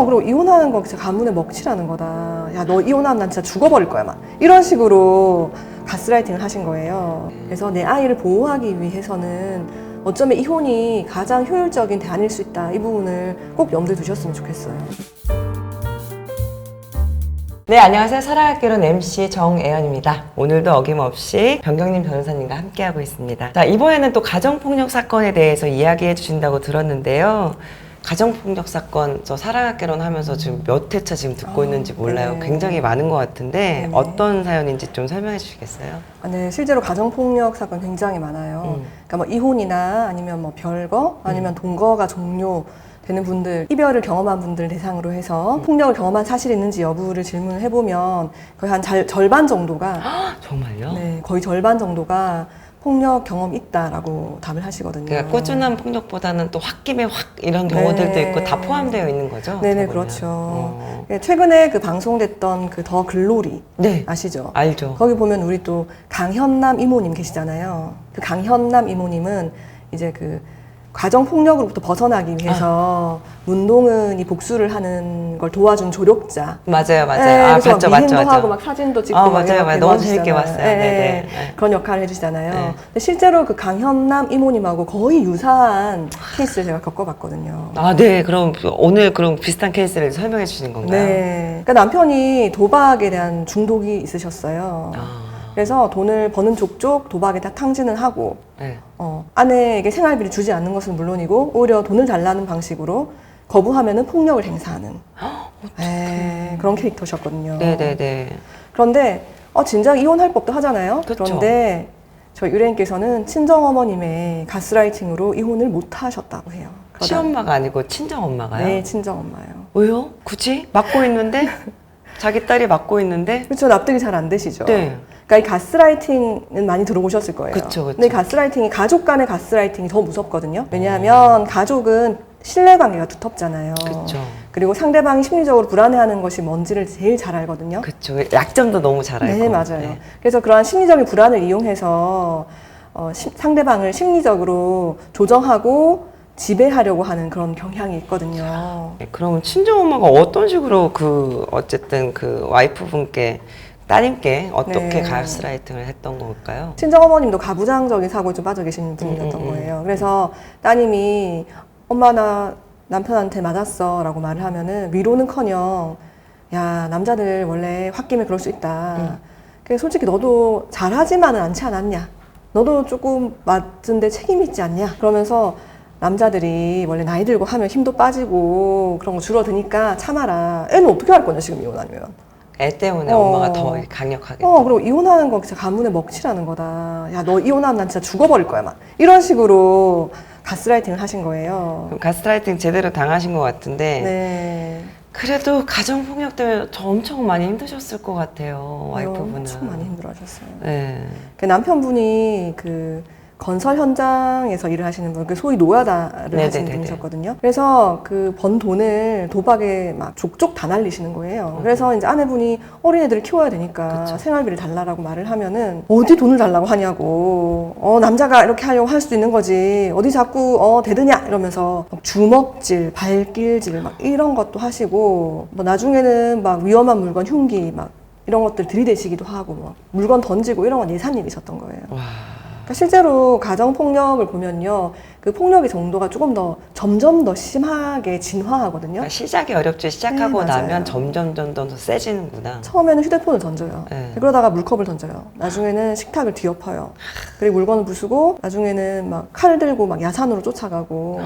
그리고 이혼하는 거 진짜 가문의 먹칠하는 거다. 야, 너 이혼하면 난 진짜 죽어버릴 거야, 막. 이런 식으로 가스라이팅을 하신 거예요. 그래서 내 아이를 보호하기 위해서는 어쩌면 이혼이 가장 효율적인 대안일 수 있다. 이 부분을 꼭 염두에 두셨으면 좋겠어요. 네, 안녕하세요. 사랑할 결혼 MC 정애연입니다. 오늘도 어김없이 변경림 변호사님과 함께하고 있습니다. 자, 이번에는 또 가정폭력 사건에 대해서 이야기해 주신다고 들었는데요. 가정폭력 사건, 저 사랑할 결혼 하면서 지금 몇 회차 지금 듣고 있는지 몰라요. 네. 굉장히 많은 것 같은데 네네. 어떤 사연인지 좀 설명해 주시겠어요? 네, 실제로 가정폭력 사건 굉장히 많아요. 그러니까 뭐 이혼이나 아니면 뭐 별거, 아니면 동거가 종료되는 분들, 이별을 경험한 분들 대상으로 해서 폭력을 경험한 사실이 있는지 여부를 질문을 해보면 거의 한 절반 정도가 정말요? 네, 거의 절반 정도가 폭력 경험이 있다라고 답을 하시거든요. 그러니까 꾸준한 폭력보다는 또 홧김에 확 이런 경우들도 네. 있고 다 포함되어 있는 거죠? 네네, 어떻게 보면. 그렇죠. 최근에 그 방송됐던 그 더 글로리 네, 아시죠? 알죠. 거기 보면 우리 또 강현남 이모님 계시잖아요. 그 강현남 이모님은 이제 그 가정폭력으로부터 벗어나기 위해서 문동은이 복수를 하는 걸 도와준 조력자. 맞아요, 맞아요. 네, 아, 그래서 봤죠, 미행도 봤죠, 하고 맞죠. 막 사진도 찍고 아, 막 맞아요, 이렇게 맞아요. 너무 도와주시잖아요. 재밌게 봤어요. 네, 네네. 그런 역할을 해주시잖아요. 네. 근데 실제로 그 강현남 이모님하고 거의 유사한 케이스를 제가 겪어봤거든요. 아, 네. 그럼 오늘 그럼 비슷한 케이스를 설명해 주시는 건가요? 네. 그러니까 남편이 도박에 대한 중독이 있으셨어요. 아, 그래서 돈을 버는 족족 도박에 다 탕진을 하고 네. 아내에게 생활비를 주지 않는 것은 물론이고 오히려 돈을 달라는 방식으로 거부하면은 폭력을 행사하는 그런 캐릭터셨거든요. 네네네. 그런데 진작 이혼할 법도 하잖아요. 그쵸. 그런데 저희 의뢰인께서는 친정어머님의 가스라이팅으로 이혼을 못 하셨다고 해요. 시엄마가 아니고 친정엄마가요? 네, 친정엄마요. 왜요? 굳이? 맡고 있는데? 자기 딸이 맡고 있는데? 그렇죠. 납득이 잘 안 되시죠. 네. 그러니까 이 가스라이팅은 많이 들어보셨을 거예요. 그쵸, 그쵸. 근데 가스라이팅이 가족 간의 가스라이팅이 더 무섭거든요. 왜냐하면 가족은 신뢰관계가 두텁잖아요. 그쵸. 그리고 상대방이 심리적으로 불안해하는 것이 뭔지를 제일 잘 알거든요. 그쵸. 약점도 너무 잘 알고. 네, 맞아요. 네. 그래서 그러한 심리적인 불안을 이용해서 상대방을 심리적으로 조정하고 지배하려고 하는 그런 경향이 있거든요. 네, 그러면 친정엄마가 어떤 식으로 어쨌든 그 와이프분께 따님께 어떻게 네. 가스라이팅을 했던 걸까요? 친정어머님도 가부장적인 사고에 좀 빠져 계신 분이었던 거예요. 그래서 따님이 엄마 나 남편한테 맞았어 라고 말을 하면은 위로는커녕 야 남자들 원래 홧김에 그럴 수 있다. 그래서 솔직히 너도 잘하지만은 않지 않았냐. 너도 조금 맞은데 책임 있지 않냐. 그러면서 남자들이 원래 나이 들고 하면 힘도 빠지고 그런 거 줄어드니까 참아라. 애는 어떻게 할 거냐 지금 이혼하면. 애 때문에 엄마가 더 강력하게. 그리고 이혼하는 거 진짜 가문의 먹칠하는 거다. 야, 너 이혼하면 난 진짜 죽어버릴 거야, 막. 이런 식으로 가스라이팅을 하신 거예요. 그럼 가스라이팅 제대로 당하신 것 같은데. 네. 그래도 가정폭력 때문에 저 엄청 많이 힘드셨을 것 같아요, 와이프분은. 엄청 많이 힘들어하셨어요. 네. 그 남편분이 그 건설 현장에서 일을 하시는 분, 그 소위 노야다를 네네네네. 하시는 분이셨거든요. 그래서 그 번 돈을 도박에 막 족족 다 날리시는 거예요. 그래서 이제 아내분이 어린애들을 키워야 되니까 그쵸. 생활비를 달라고 말을 하면은 어디 돈을 달라고 하냐고. 남자가 이렇게 하려고 할 수도 있는 거지. 어디 자꾸 대드냐 이러면서 막 주먹질, 발길질 막 이런 것도 하시고 뭐 나중에는 막 위험한 물건, 흉기 막 이런 것들 들이대시기도 하고 막 물건 던지고 이런 건 예산 일이셨던 거예요. 와. 그러니까 실제로 가정폭력을 보면요, 그 폭력의 정도가 조금 더 점점 더 심하게 진화하거든요. 그러니까 시작이 어렵지 시작하고 네, 맞아요. 나면 점점 더 세지는구나. 처음에는 휴대폰을 던져요. 네. 그러다가 물컵을 던져요. 나중에는 식탁을 뒤엎어요. 그리고 물건을 부수고 나중에는 막 칼 들고 막 야산으로 쫓아가고.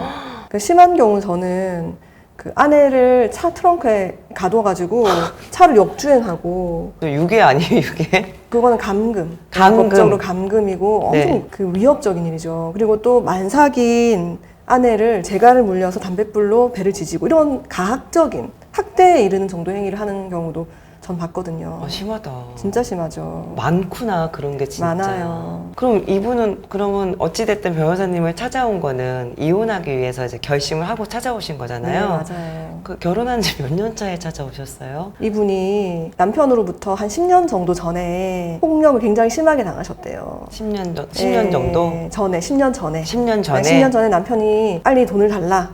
그 심한 경우 저는 그 아내를 차 트렁크에 가둬가지고 차를 역주행하고. 또 유괴 아니에요, 유괴? 그거는 감금. 감금. 법적으로 감금이고 엄청 네. 그 위협적인 일이죠. 그리고 또 만삭인 아내를 재갈을 물려서 담뱃불로 배를 지지고 이런 가학적인 학대에 이르는 정도 행위를 하는 경우도 전 봤거든요. 심하다. 진짜 심하죠. 많구나, 그런 게 진짜. 많아요. 그럼 이분은 그러면 어찌됐든 변호사님을 찾아온 거는 이혼하기 위해서 이제 결심을 하고 찾아오신 거잖아요. 네, 맞아요. 그 결혼한 지 몇 년 차에 찾아오셨어요? 이분이 남편으로부터 한 10년 정도 전에 폭력을 굉장히 심하게 당하셨대요. 10년 정도? 전에, 10년 전에. 10년 전에? 네, 10년 전에 남편이 빨리 돈을 달라.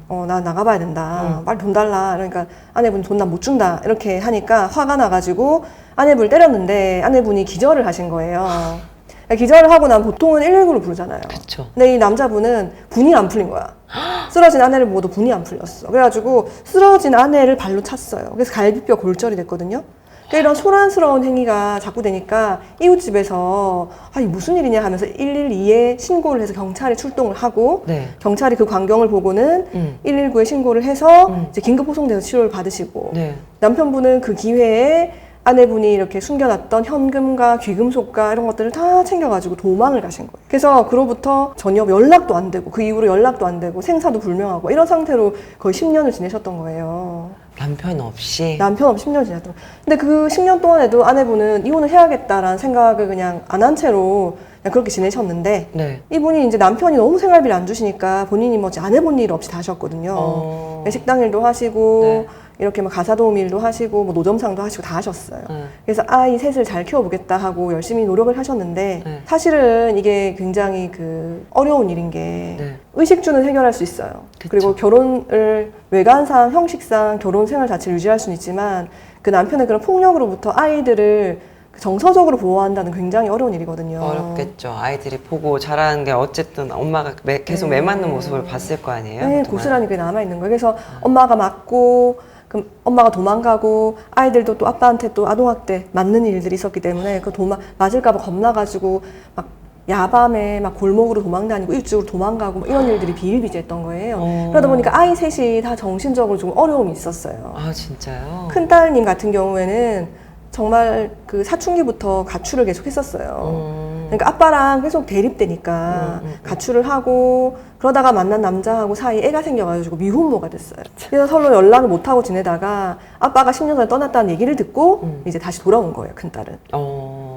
나 나가봐야 된다. 빨리 돈 달라. 그러니까 아내분이 돈 나 못 준다. 이렇게 하니까 화가 나가지고 아내분을 때렸는데 아내분이 기절을 하신 거예요. 기절을 하고 나면 보통은 119를 부르잖아요. 그쵸. 근데 이 남자분은 분이 안 풀린 거야. 쓰러진 아내를 보고도 분이 안 풀렸어. 그래가지고 쓰러진 아내를 발로 찼어요. 그래서 갈비뼈 골절이 됐거든요. 그러니까 이런 소란스러운 행위가 자꾸 되니까 이웃집에서 이게 무슨 일이냐 하면서 112에 신고를 해서 경찰이 출동을 하고 네. 경찰이 그 광경을 보고는 119에 신고를 해서 이제 긴급 호송돼서 치료를 받으시고 네. 남편분은 그 기회에 아내분이 이렇게 숨겨놨던 현금과 귀금속과 이런 것들을 다 챙겨가지고 도망을 가신 거예요. 그래서 그로부터 전혀 연락도 안 되고 그 이후로 연락도 안 되고 생사도 불명하고 이런 상태로 거의 10년을 지내셨던 거예요. 남편 없이. 남편 없이 10년 지냈던 거예요. 근데 그 10년 동안에도 아내분은 이혼을 해야겠다라는 생각을 그냥 안 한 채로 그냥 그렇게 지내셨는데 네. 이분이 이제 남편이 너무 생활비를 안 주시니까 본인이 뭐 안 해본 일 없이 다 하셨거든요. 식당 일도 하시고 네. 이렇게 막 가사도우미 일도 하시고 뭐 노점상도 하시고 다 하셨어요. 그래서 아이 셋을 잘 키워보겠다 하고 열심히 노력을 하셨는데 네. 사실은 이게 굉장히 그 어려운 일인 게 네. 의식주는 해결할 수 있어요. 그쵸. 그리고 결혼을 외관상 형식상 결혼 생활 자체를 유지할 수는 있지만 그 남편의 그런 폭력으로부터 아이들을 정서적으로 보호한다는 굉장히 어려운 일이거든요. 어렵겠죠. 아이들이 보고 자라는 게 어쨌든 엄마가 계속 매맞는 모습을 봤을 거 아니에요? 네, 그동안. 고스란히 그게 남아있는 거예요. 그래서 엄마가 맞고 그럼 엄마가 도망가고 아이들도 또 아빠한테 또 아동학대 맞는 일들이 있었기 때문에 그 맞을까봐 겁나가지고 막 야밤에 막 골목으로 도망다니고 이쪽으로 도망가고 막 이런 일들이 비일비재했던 거예요. 그러다 보니까 아이 셋이 다 정신적으로 좀 어려움이 있었어요. 아, 진짜요? 큰딸님 같은 경우에는 정말 그 사춘기부터 가출을 계속 했었어요. 그러니까 아빠랑 계속 대립되니까 가출을 하고 그러다가 만난 남자하고 사이에 애가 생겨가지고 미혼모가 됐어요. 그래서 서로 연락을 못하고 지내다가 아빠가 10년 전에 떠났다는 얘기를 듣고 이제 다시 돌아온 거예요, 큰딸은.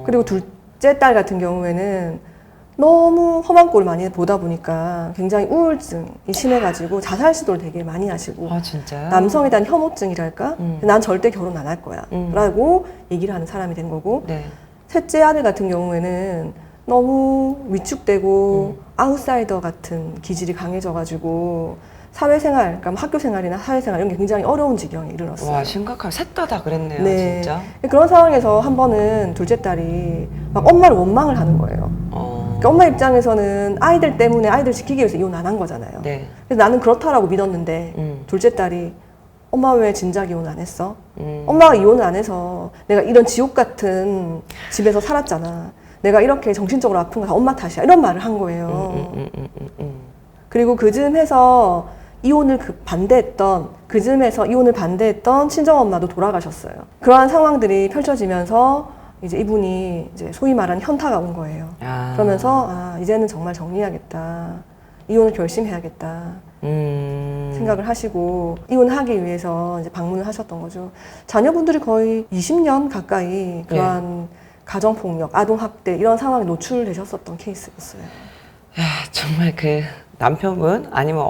그리고 둘째 딸 같은 경우에는 너무 험한 꼴을 많이 보다 보니까 굉장히 우울증이 심해가지고 자살 시도를 되게 많이 하시고 아, 진짜요? 남성에 대한 혐오증이랄까? 난 절대 결혼 안 할 거야 라고 얘기를 하는 사람이 된 거고 네. 셋째 아들 같은 경우에는 너무 위축되고 아웃사이더 같은 기질이 강해져가지고 사회생활, 그러니까 학교 생활이나 사회생활 이런 게 굉장히 어려운 지경에 이르렀어요. 와, 심각하게 셋 다 그랬네요, 네. 진짜. 그런 상황에서 한 번은 둘째 딸이 막 엄마를 원망을 하는 거예요. 그러니까 엄마 입장에서는 아이들 때문에 아이들 지키기 위해서 이혼 안 한 거잖아요. 네. 그래서 나는 그렇다라고 믿었는데 둘째 딸이 엄마 왜 진작 이혼 안 했어? 엄마가 이혼을 안 해서 내가 이런 지옥 같은 집에서 살았잖아. 내가 이렇게 정신적으로 아픈 거 다 엄마 탓이야. 이런 말을 한 거예요. 그리고 그즈음에서 이혼을 반대했던 친정엄마도 돌아가셨어요. 그러한 상황들이 펼쳐지면서 이제 이분이 이제 소위 말하는 현타가 온 거예요. 그러면서 이제는 정말 정리해야겠다. 이혼을 결심해야겠다. 생각을 하시고 이혼하기 위해서 이제 방문을 하셨던 거죠. 자녀분들이 거의 20년 가까이 그러한 가정폭력, 아동학대 이런 상황에 노출되셨었던 케이스였어요. 정말 그 남편분 아니면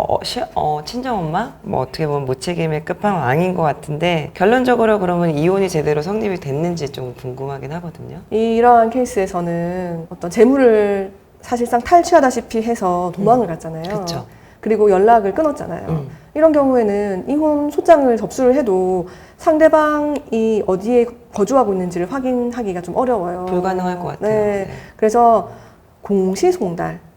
친정엄마 뭐 어떻게 보면 무책임의 끝판왕인 것 같은데 결론적으로 그러면 이혼이 제대로 성립이 됐는지 좀 궁금하긴 하거든요. 이러한 케이스에서는 어떤 재물을 사실상 탈취하다시피 해서 도망을 갔잖아요. 그쵸. 그리고 연락을 끊었잖아요. 이런 경우에는 이혼 소장을 접수를 해도 상대방이 어디에 거주하고 있는지를 확인하기가 좀 어려워요. 불가능할 것 같아요. 네. 그래서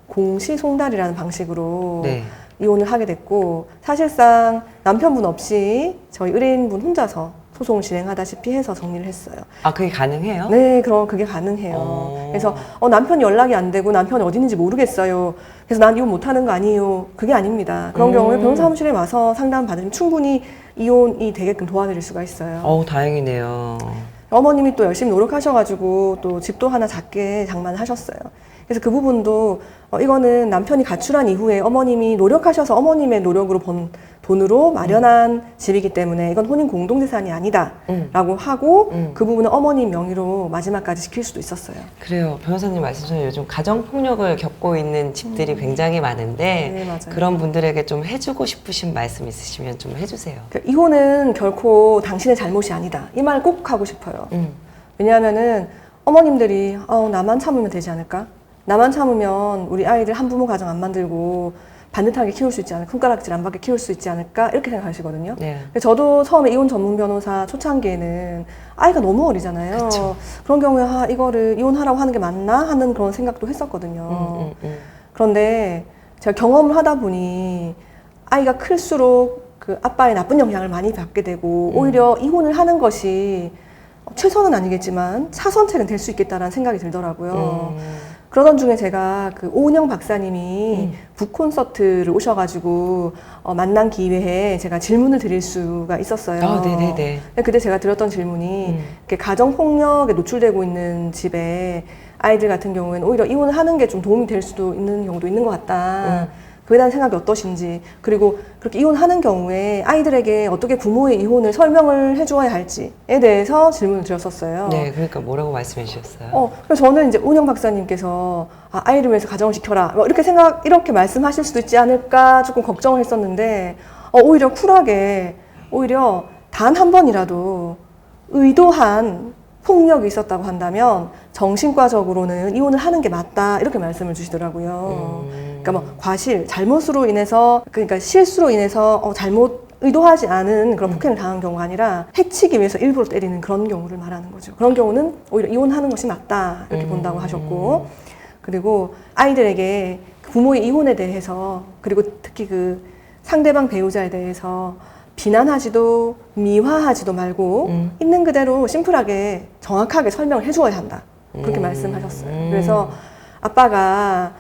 공시송달이라는 방식으로 네. 이혼을 하게 됐고 사실상 남편분 없이 저희 의뢰인분 혼자서 소송을 진행하다시피 해서 정리를 했어요. 아, 그게 가능해요? 네, 그럼 그게 가능해요. 그래서 남편이 연락이 안 되고 남편이 어디 있는지 모르겠어요. 그래서 난 이혼 못하는 거 아니에요. 그게 아닙니다. 그런 경우에 변호사 사무실에 와서 상담 받으면 충분히 이혼이 되게끔 도와드릴 수가 있어요. 다행이네요. 어머님이 또 열심히 노력하셔가지고 또 집도 하나 작게 장만하셨어요. 그래서 그 부분도 이거는 남편이 가출한 이후에 어머님이 노력하셔서 어머님의 노력으로 번 돈으로 마련한 집이기 때문에 이건 혼인 공동재산이 아니다 라고 하고 그 부분은 어머님 명의로 마지막까지 지킬 수도 있었어요. 그래요. 변호사님 말씀처럼 요즘 가정폭력을 겪고 있는 집들이 굉장히 많은데 네, 맞아요. 그런 분들에게 좀 해주고 싶으신 말씀 있으시면 좀 해주세요. 그러니까 이혼은 결코 당신의 잘못이 아니다. 이 말 꼭 하고 싶어요. 왜냐하면은 어머님들이 나만 참으면 되지 않을까? 나만 참으면 우리 아이들 한부모 가정 안 만들고 반듯하게 키울 수 있지 않을까, 손가락질 안 받게 키울 수 있지 않을까 이렇게 생각하시거든요. 네. 근데 저도 처음에 이혼 전문 변호사 초창기에는 아이가 너무 어리잖아요. 그쵸. 그런 경우에 이거를 이혼하라고 하는 게 맞나 하는 그런 생각도 했었거든요. 그런데 제가 경험을 하다 보니 아이가 클수록 그 아빠의 나쁜 영향을 많이 받게 되고 오히려 이혼을 하는 것이 최선은 아니겠지만 차선책은 될 수 있겠다라는 생각이 들더라고요. 그러던 중에 제가 그 오은영 박사님이 북 콘서트를 오셔가지고 만난 기회에 제가 질문을 드릴 수가 있었어요. 아, 네네네. 그때 제가 드렸던 질문이 이렇게 가정폭력에 노출되고 있는 집에 아이들 같은 경우에는 오히려 이혼을 하는 게 좀 도움이 될 수도 있는 경우도 있는 것 같다. 그에 대한 생각이 어떠신지, 그리고 그렇게 이혼하는 경우에 아이들에게 어떻게 부모의 이혼을 설명을 해주어야 할지에 대해서 질문을 드렸었어요. 네, 그러니까 뭐라고 말씀해 주셨어요? 그래서 저는 이제 운영 박사님께서 아이를 위해서 가정을 지켜라 뭐 이렇게 말씀하실 수도 있지 않을까 조금 걱정을 했었는데 오히려 쿨하게 오히려 단 한 번이라도 의도한 폭력이 있었다고 한다면 정신과적으로는 이혼을 하는 게 맞다 이렇게 말씀을 주시더라고요. 그러니까 뭐 과실, 잘못으로 인해서 그러니까 실수로 인해서 잘못 의도하지 않은 그런 폭행을 당한 경우가 아니라 해치기 위해서 일부러 때리는 그런 경우를 말하는 거죠. 그런 경우는 오히려 이혼하는 것이 맞다 이렇게 본다고 하셨고, 그리고 아이들에게 부모의 이혼에 대해서 그리고 특히 그 상대방 배우자에 대해서 비난하지도 미화하지도 말고 있는 그대로 심플하게 정확하게 설명을 해주어야 한다 그렇게 말씀하셨어요. 그래서 아빠가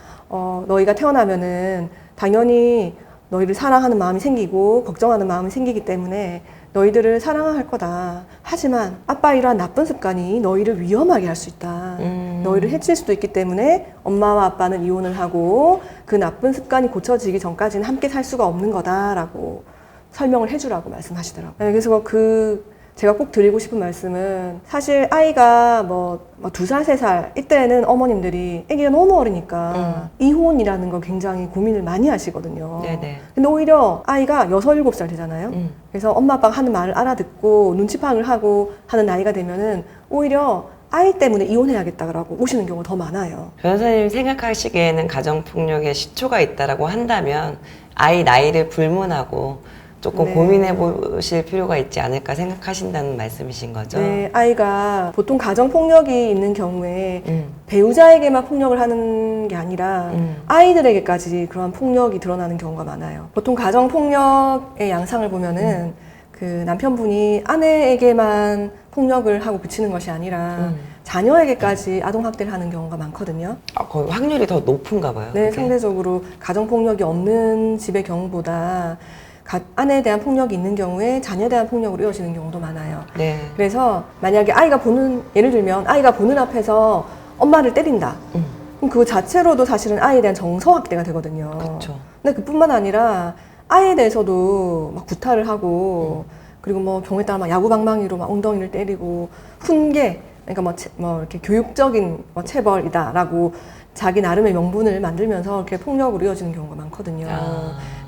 너희가 태어나면은 당연히 너희를 사랑하는 마음이 생기고 걱정하는 마음이 생기기 때문에 너희들을 사랑할 거다. 하지만 아빠 이러한 나쁜 습관이 너희를 위험하게 할 수 있다. 너희를 해칠 수도 있기 때문에 엄마와 아빠는 이혼을 하고 그 나쁜 습관이 고쳐지기 전까지는 함께 살 수가 없는 거다라고 설명을 해주라고 말씀하시더라고요. 그래서 제가 꼭 드리고 싶은 말씀은 사실 아이가 뭐 2살, 3살 이때는 어머님들이 아기가 너무 어리니까 이혼이라는 걸 굉장히 고민을 많이 하시거든요. 네네. 근데 근데 오히려 아이가 6, 7살 되잖아요. 그래서 엄마 아빠가 하는 말을 알아듣고 눈치파악을 하고 하는 나이가 되면은 오히려 아이 때문에 이혼해야겠다라고 오시는 경우가 더 많아요. 변호사님 생각하시기에는 가정폭력에 시초가 있다라고 한다면 아이 나이를 불문하고 조금 네. 고민해 보실 필요가 있지 않을까 생각하신다는 말씀이신 거죠? 네, 아이가 보통 가정폭력이 있는 경우에 배우자에게만 폭력을 하는 게 아니라 아이들에게까지 그러한 폭력이 드러나는 경우가 많아요. 보통 가정폭력의 양상을 보면은 그 남편분이 아내에게만 폭력을 하고 그치는 것이 아니라 자녀에게까지 아동학대를 하는 경우가 많거든요. 거의 확률이 더 높은가 봐요. 네, 그게? 상대적으로 가정폭력이 없는 집의 경우보다 아내에 대한 폭력이 있는 경우에 자녀에 대한 폭력으로 이어지는 경우도 많아요. 네. 그래서 만약에 예를 들면 아이가 보는 앞에서 엄마를 때린다. 그럼 그 자체로도 사실은 아이에 대한 정서학대가 되거든요. 그렇죠. 근데 그뿐만 아니라 아이에 대해서도 막 구타를 하고 그리고 뭐 경우에 따라 막 야구방망이로 막 엉덩이를 때리고 훈계, 그러니까 뭐 이렇게 교육적인 체벌이다라고 자기 나름의 명분을 만들면서 이렇게 폭력으로 이어지는 경우가 많거든요.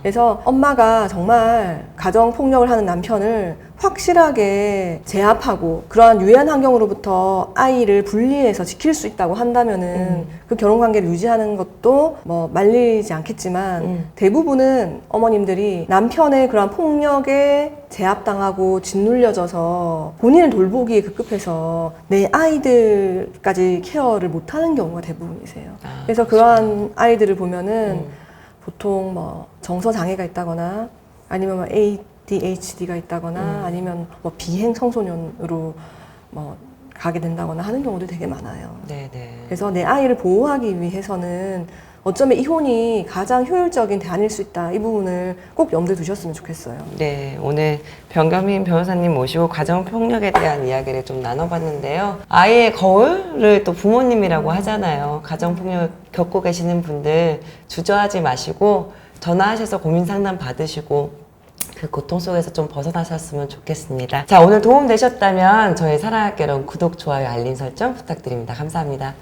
그래서 엄마가 정말 가정폭력을 하는 남편을 확실하게 제압하고 그러한 유해한 환경으로부터 아이를 분리해서 지킬 수 있다고 한다면은 그 결혼관계를 유지하는 것도 뭐 말리지 않겠지만 대부분은 어머님들이 남편의 그러한 폭력에 제압당하고 짓눌려져서 본인을 돌보기에 급급해서 내 아이들까지 케어를 못하는 경우가 대부분이세요. 그래서 그러한 아이들을 보면은 보통 뭐 정서 장애가 있다거나 아니면 뭐 ADHD가 있다거나 아니면 뭐 비행 청소년으로 뭐 가게 된다거나 하는 경우도 되게 많아요. 네네. 그래서 내 아이를 보호하기 위해서는 어쩌면 이혼이 가장 효율적인 대안일 수 있다. 이 부분을 꼭 염두에 두셨으면 좋겠어요. 네, 오늘 변경민 변호사님 모시고 가정폭력에 대한 이야기를 좀 나눠봤는데요. 아이의 거울을 또 부모님이라고 하잖아요. 가정폭력 겪고 계시는 분들 주저하지 마시고 전화하셔서 고민 상담 받으시고 그 고통 속에서 좀 벗어나셨으면 좋겠습니다. 자, 오늘 도움 되셨다면 저희 사랑학개론 구독, 좋아요, 알림 설정 부탁드립니다. 감사합니다.